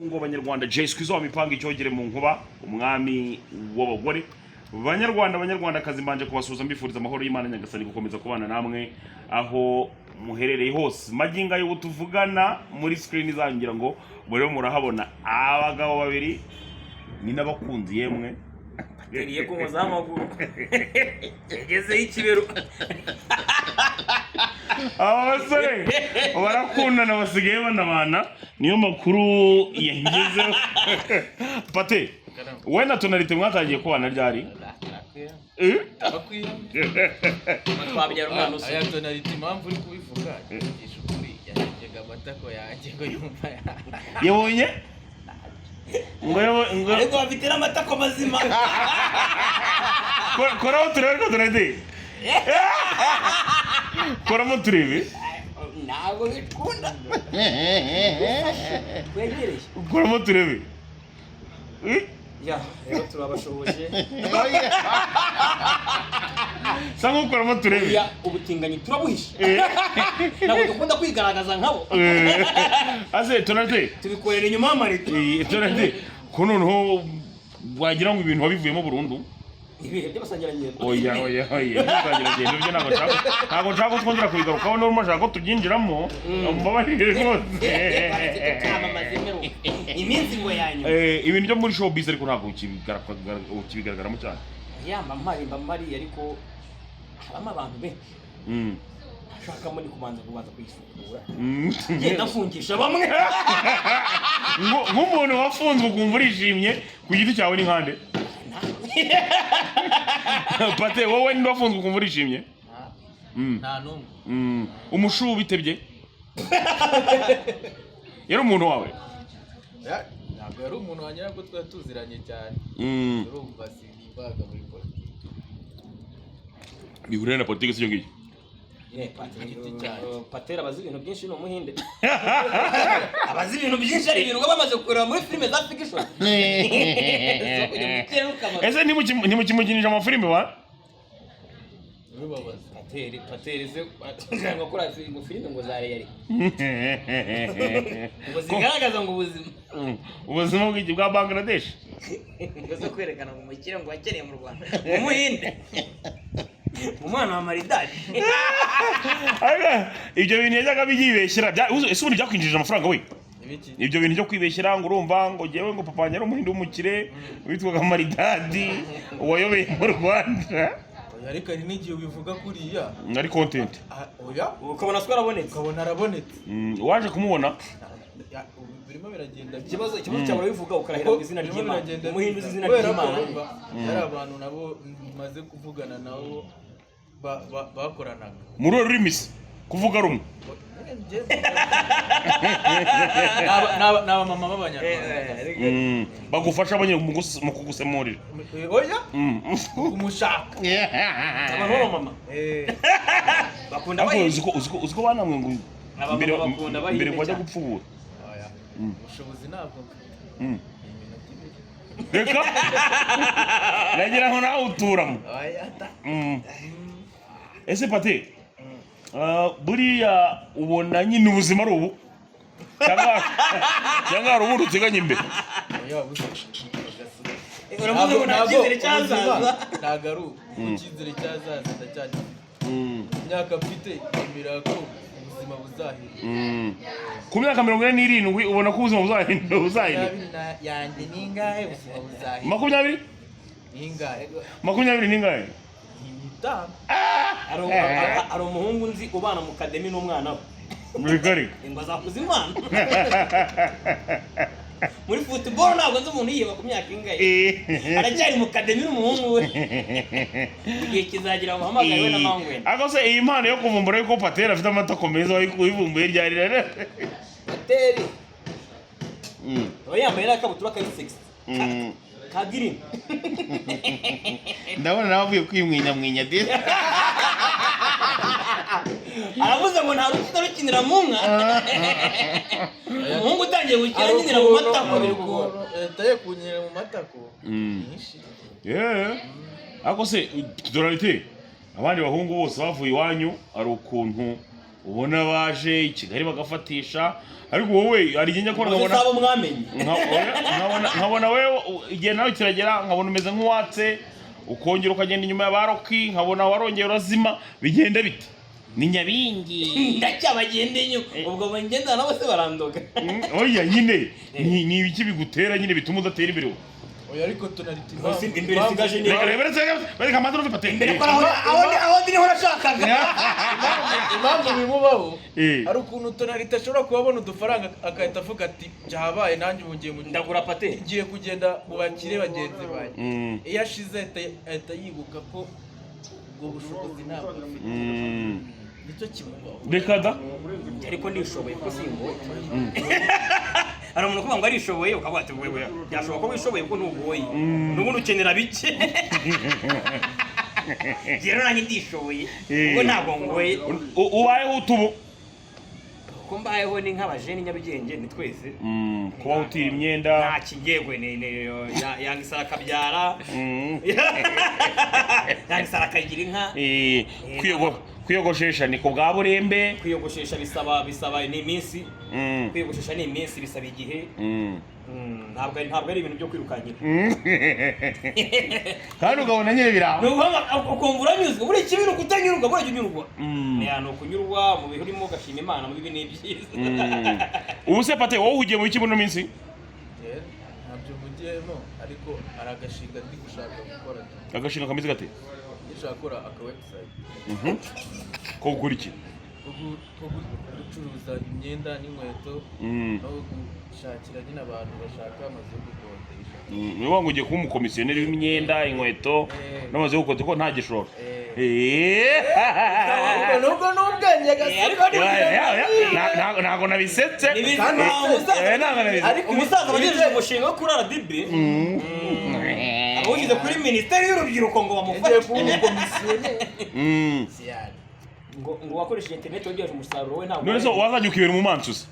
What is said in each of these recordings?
ngo abanyarwanda Jay Squeezo wamipanga icyogere mu nkuba umwami w'abagore banyarwanda kazi mbanje kubasuza mbifuriza amahoro y'Imana nyagasani gukomeza kubana namwe aho muherereye hose maginga yo tuvugana muri screen zangira ngo muri murahabona abagabo babiri ni nabakunzi yemwe teriye ko muzamaguru yageze ikibero abasore barakundana basigaye banabana niyo makuru yangezeho Pate wenda tonalite mwatangiye kubana ryari bakwiye twabyara umwana usa aya tonalite impamvu uri kubivuga yigisha ukuri yajyaga amatako yanjye ngo yumva yabonye ngo ariko bafitira amatako mazima koraho turebe tonalite koramo turebe ntabwo bikunda kwegereye koramo turebe ya rero turabashoboje sango koramo turebe ya ubutinganyi turabuhisha ntabwo dukunda kwigaragaza nkabo ase tonalite tubikorera inyuma y'amarito tonalite ko noneho wagira ngo ibintu wabivuyemo burundu ibihe by'abasangirangendo oya by'abasangirangendo byo ntabwo nshaka twongera kubigarukaho n'urimo nshaka ko tubyinjiramo mbabarire rwose iminsi ngo yanyu ibintu byo muri showbiz ariko ntabwo ukibigaragaramo cyane mba mpari ariko habamo abantu benshi ashakamo ni kubanza kuyisukura ngenda mfungisha bamwe nk'umuntu wafunzwe ukumva urishimye ku giti cyawe ni nkande Pate wowe ni wafunzwe ukumva urishimye nta numwe umushu bitebye yari umuntu wawe ntabwo yari umuntu wanyura ko twari tuziranye cyane urumva simbaga muri politiki bihurira na politiki sicyo ngicyo Patera abazi ibintu byinshi ni umuhinde abazi ibintu byinshi ari ibintu bamaze kureba muri filime za fiction ese ntimukimukinisha amafilime wa Patera se ngo kora filime ngo zare yari ngo zigaragaza ngo ubuzima bw'iki bwa Bangladesh ngo zo kwerekana ngo mukire ngo wakeneye mu Rwanda umuhinde umwana wa maridadi ibyo bintu yajyaga byibeshyira ese ubundi byakwinjirije amafaranga we ibyo bintu byo kwibeshyira ngo urumva ngo jyewe ngo papa wanjye ari umuhinde w'umukire witwaga maridadi uwayobeye mu Rwanda ariko ari n'igihe ubivuga kuriya ari content oya ukabona ko arabonetse waje kumubona birimo biragenda ikibazo cyawe urabivuga ukarahira mu izina ry'Imana umuhinde izina ry'Imana ari abantu nabo maze kuvugana nabo bakoranaga muri rurimi kuvuga rumwe n'aba mama b'abanyarwanda bagufasha abanye mu kugusemurira oya kumushaka abantu b'abamama bakunda uziko banamwe ngo mbere ngo bajya gupfubura ubushobozi ntabwo reka nagira ngo nawe uturamo ese Pate buriya ubona nyine ubuzima ari ubu cyangwa hari ubundi uteganya imbere uravuze ngo nta cyizere cyazaza ntabwo ari ubu icyizere cyazaza ndacyari imyaka mfite yemera ko ubuzima buzahindura ku myaka 47 ubona ko ubuzima buzahindura yanjye ningahe ubuzima buzahindura 20 ningahe hari umuhungu nzi ubana mu kademi n'umwana we muri kare ngo azakuza imana muri football ntabwo nzi umuntu yiba ku myaka ingahe aracyari mu kademi n'umuhungu we igihe kizagira umuhamagare we na mangwe akose iyi mpano yo kuvumbura yuko Patera afite amatako meza wivumbuye ryari rero Pateri yambaye n'akabutura kari sexy kagirini ndabona nawe avuye kwimwinya de aravuze ngo nta rukuta rukinira mu nka umuhungu utangiye gukina nyinira mu matako taye kunyira mu matako ako se tonalite abandi bahungu bose bavuye iwanyu ari ukuntu ubona baje i Kigali bagafatisha, ariko wowe hari igihe njya kubona nkabona mwamenye nkabona wewe igihe nawe kiragera nkabona umeze nk'uwatse ukongera ukagenda inyuma ya baroki, nkabona warongera urazima, bigenda bite? Ni Nyabingi ndacyabagenda inyuma, ubwo bagenda nabo se barandoga. Oya nyine ni ibiki bigutera nyine bituma udatera imbere? Oya ariko tonality imbere sigaje ni bareka amanza n'ufite imbere ko aho ndi niho nashakaga. Impamvu bimubaho ari ukuntu tonality ashobora kubabona udufaranga akahita avuga ati byahabaye nanjye mugiye mu ndagura pate ngiye kugenda mu bakire bagenzi banjye. Iyo ashize ahita yibuka ko ubwo bushobozi ntabwo afite. Nicyo kimubaho. Reka da ariko nishoboye ko singoye. Hari umuntu kuvuga ngo arishoboye ukavuga ati wewe byashoboka ko wishoboye ko ntugoye. N'ubundi ukenera bike. Rero nanjye ndishoboye ubwo ntabwo ngoye. Ubayeho utubu ko mbayeho ni nk'abajeni Nyabigenge ni twese. Kuba utira imyenda nta kigegwe yangisara kabyara. Yangisara kagira inka. Kwiyogoshesha ni ku bwa burembe. Kwiyogoshesha bisaba ni iminsi. Kwiyogoshesha ni iminsi bisaba igihe. Ntabwo ari ibintu byo kwirukanyira. Kandi ugabona nyine biraho. Ukumva uranyuzwe, buri kimwe kutanyurwa burajya unyurwa. Ni ukunyurwa mu bihe urimo ugashima Imana mu bibi n'ibyiza. Ubu se Pate wowe uhugiye mu biki buno minsi? Ntabyo mugiyemo ariko ari agashinga ndi gushaka gukora. Agashinga kameze gate? Ndashaka gukora aka website. Ko gukora iki? Ko gucuruza imyenda n'inkweto no gushakira nyine abantu bashaka amazu yo gukodesha. Niba ngo ugiye kuba umukomisiyoneri w'imyenda, inkweto n'amazu yo gukodesha ko nta gishoro. Nubwo n'ubwenge ntabwo nabisetse. Ariko umusaza wagejeje umushinga wo kurara dibi awushyize kuri minisiteri y'urubyiruko ngo bamufashe kuba umukomisiyoneri. ngo wakoresheje internet wongeje umusaruro we ntabwo. None se wazajya ukibera mu mansuzi?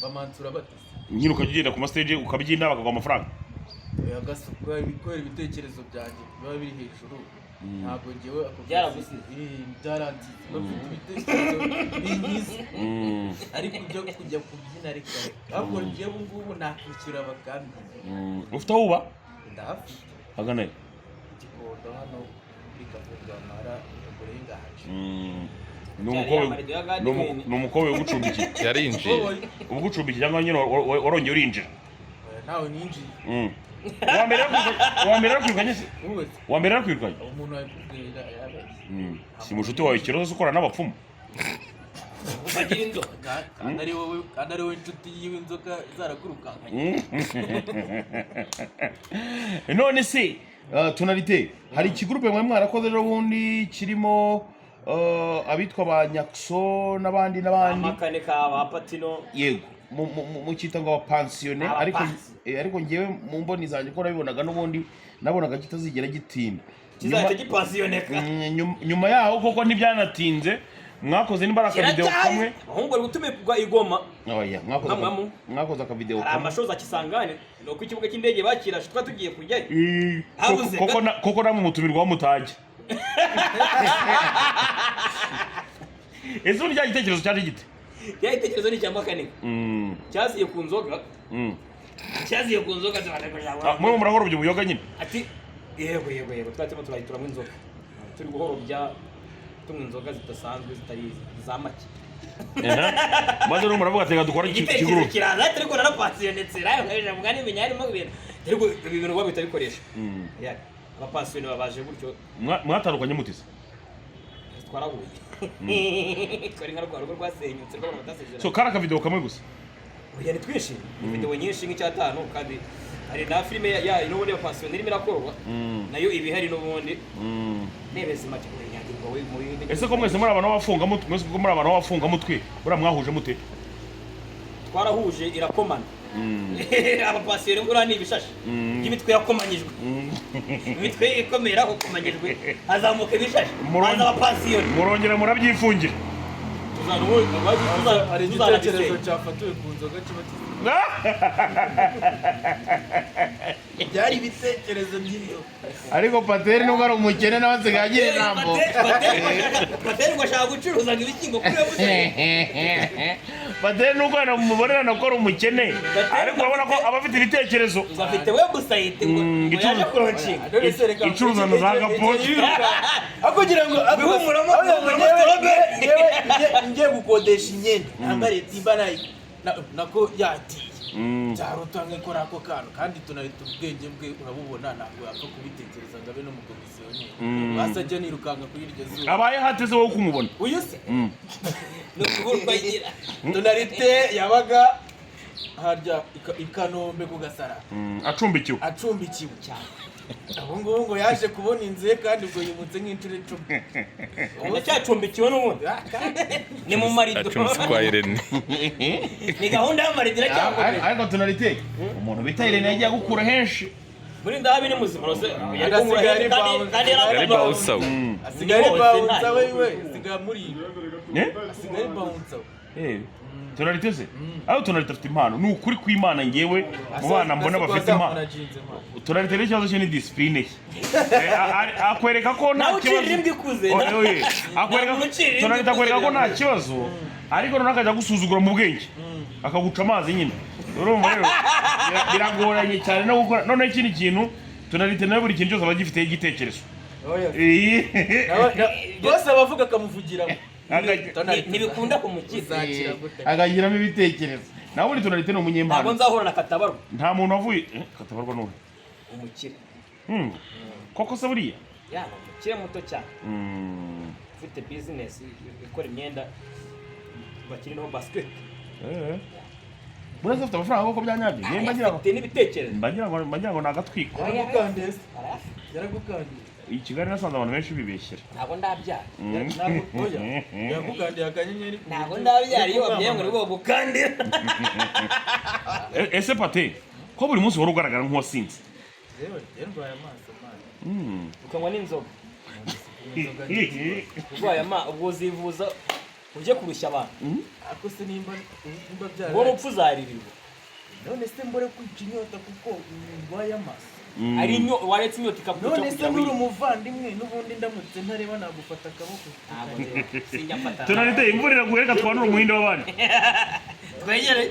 Bamansura bate? Nyine ukajya ugenda ku mastage ukabyinda bakaguha amafaranga. Agasuka ibikora ibitekerezo byanjye biba biri hejuru. Ntabwo ngewe ako byaragusize. Byarangiye. Bafite ibitekerezo binyize. Ariko ibyo kujya kubyina ariko ahubwo ngewe ngubu nakwishyura bakambi. Ufite aho uba? Ndahafite. Hagana Gikondo hano kuri Kavuga Mara umugore y'ingaje. Ni umukobwa ugucumbikiye. Yarinjiye. Ugucumbikiye cyangwa nyine warongeye urinjira? Nawe ninjiye. Wambere kwirukanye se? Wambere kwirukanye? Umuntu ayikubwira yabaye. Si mushuti wawe ikibazo cyo gukora n'abapfumu. Bagira inzoka. Kandi ari wowe inshuti y'inzoka zarakurukanga. None se tonalite hari ikigurupe mwe mwarakoze ejo bundi kirimo abitwa ba Nyakso n'abandi amakane ka ba Patino. Yego mu cyita ngo abapansiyone, ariko ngewe mu mboni zanjye ko nabibonaga n'ubundi nabonaga kitazigera gitinda. Kizahita gipansiyoneka. Nyuma yaho koko ntibyanatinze mwakoze n'imbaraga video kamwe. Ahubwo ari gutumirwa igoma. Oya mwakoze aka video kamwe. Amashoza Kisangane no ku kibuga cy'indege bakirashe twa tugiye kujyayo. Koko namwe mutumirwa mutajya. Ese uri cyagitekerezo cyaje gite? Igitekerezo ni cy'amakane. Cyaziye ku nzoga. Cyaziye ku nzoga z'abanyarwanda. Mwe murahorobye ubuyoga nyine. Ati yego twatemo turayituramo inzoga. Turi guhorobya tumwe inzoga zidasanzwe zitari za make. Maze no muravuga tega dukora ikiguru. Kiraza ariko narapasiyonetse rayo nkaje mugani binyarimo ibintu. Ariko ibintu babita bikoresha. Abapasiyone babaje gutyo. Mwatandukanye mutise? Twarahuye. Kari nka rwaro rwasenyutse rwo batasezera. So karaka video kamwe gusa. Oya ni twinshi. Video nyinshi nk'icyatanu kandi hari na filime ya inobone y'abapasiyone irimo irakorwa. Nayo ibihari n'ubundi. Nebeze make kunyagirwa we muri. Ese ko mwese muri abantu bafunga mutwe, mwese ko muri abantu bafunga mutwe, bura mwahuje mute? Twarahuje irakomana. Abapasiyone ngura ni ibishashi. Imitwe yakomanyijwe. Imitwe ikomera ko komanyijwe. Hazamuka ibishashi. Baza abapasiyone. Murongera murabyifungira. Hari igitekerezo cyafatiwe ku nzoga kiba byari ibitekerezo by'ibyo ariko Pateri nubwo ari umukene nawe asigaye agira inambo. Pateri ngo ashaka gucuruza ibishyimbo kuri yo Pateri nubwo mubonera ko ari umukene ariko urabona ko aba afite ibitekerezo. afite website ngo yaje kuronshinga Icuruza na za gapochi. akugira ngo bihumuramo ngiye gukodesha imyenda nambare timba nako yatiye cyarutanga ikora ako kantu kandi tunarita ubwenge bwe urabubona ntabwo yapfa kubitekereza ngo abe no mu komisiyoneri basajya nirukanga kuri iryo zuba Abaye hateze wowe kumubona. uyu se no kubumba igira tunarite yabaga harya ikanombe ku gasara Acumbikiwe. acumbikiwe cyane abo ngo yaje kubona inzu ye kandi ubwo yimutse nk'inshuro 10 ndacyacumbikiwe n'ubundi ni mu marido acumbitse kwa Irene ni gahunda y'amarido iracyakomeye Ariko tunarite umuntu bita Irene yagiye gukura henshi. muri ndahabi ni muzima rose yari bawusa we asigaye bawunza we asigaye muri asigaye bawunza Tunarite se? Aho tunarite afite impano. Ni ukuri kw'Imana ngewe mu bana mbona bafite impano. Tunarite n'ikibazo cye ni discipline ye. Akwereka ko nta kibazo. Tunarite akwereka ko nta kibazo. Ariko none akajya gusuzugura mu bwenge. Akaguca amazi nyine. Urumva rero biragoranye cyane no gukora. None ikindi kintu tunarite nawe buri kintu cyose abagifite igitekerezo. bose abavuga akamuvugiramo ntibikunda kumukira agagiramo ibitekerezo. Nawe buri tunarite ni umunyempano. ntabwo nzahura na Katabarwa Nta muntu wavuye Katabarwa none. umukire Koko se buriya? ya umukire muto cyane ufite business ikora imyenda bakiri no basket Buraza afite amafaranga koko byanyabye. Nemba ngira ngo afite n'ibitekerezo mbagira ngo nagatwiko. yaragukandira I Kigali nasanze abantu benshi bibeshyera. ntabwo ndabyara yagukandiye akanyenyeri ntabwo ndabyara iyo wabyaye ngo nibo gukandira Ese Pate ko buri munsi wari ugaragara nk'uwasinze. yarwaye amaso man ukanywa n'inzoga urwaye amaso ubwo uzivuza ujye kurushya abantu ako se nimba byara ngo urupfu uzaririrwa none se mbore kwica inyota kuko ndwaye amaso ari waretse inyota ikakwica none se uri umuvandimwe n'ubundi ndamutse ntareba nagufata akaboko sinjya mfata Tunarite imvura iraguye reka twanure umuhinde w'abandi. twegere